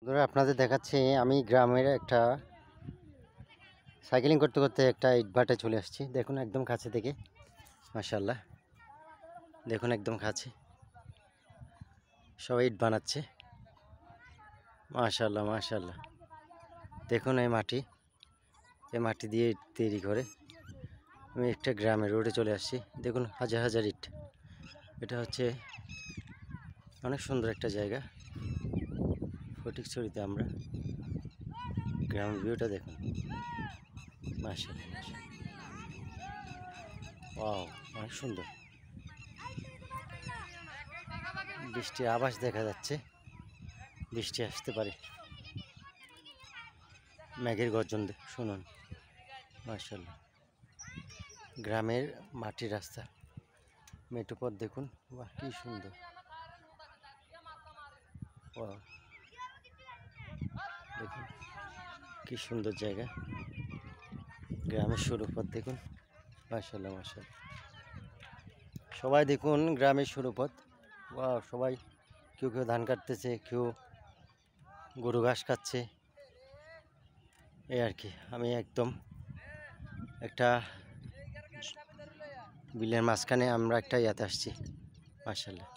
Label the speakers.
Speaker 1: ধরে আপনাদের দেখাচ্ছি আমি গ্রামের একটা সাইকেলিং করতে করতে একটা ইটভাটায় চলে আসছি। দেখুন একদম কাছে থেকে, মাশাআল্লাহ, দেখুন একদম কাছে সবাই ইট বানাচ্ছে। মাশাআল্লাহ মাশাআল্লাহ, দেখুন এই মাটি দিয়ে ইট তৈরি করে। আমি একটা গ্রামের রোডে চলে আসছি, দেখুন হাজার হাজার ইট। এটা হচ্ছে অনেক সুন্দর একটা জায়গা, ফটিকছড়িতে। আমরা গ্রামের ভিউটা দেখুন, মাশাআল্লাহ মাশাআল্লাহ, ওয়াও, অনেক সুন্দর। বৃষ্টির আভাস দেখা যাচ্ছে, বৃষ্টি আসতে পারে। মেঘের গর্জন শুনুন, মাশাআল্লাহ। গ্রামের মাটির রাস্তা, মেঠো পথ দেখুন, বাহ কি সুন্দর। ওয়াও, দেখুন কি সুন্দর জায়গা। গ্রামের সরু পথ দেখুন, মাশাআল্লাহ মাশাআল্লাহ। সবাই দেখুন গ্রামের সরু পথ, ওয়াও। সবাই কেউ কেউ ধান কাটতেছে, কেউ গরু ঘাস খাচ্ছে, এই আর কি। আমি একদম একটা বিলের মাঝখানে আমরা একটা ইয়াতে আসছি, মাশাআল্লাহ।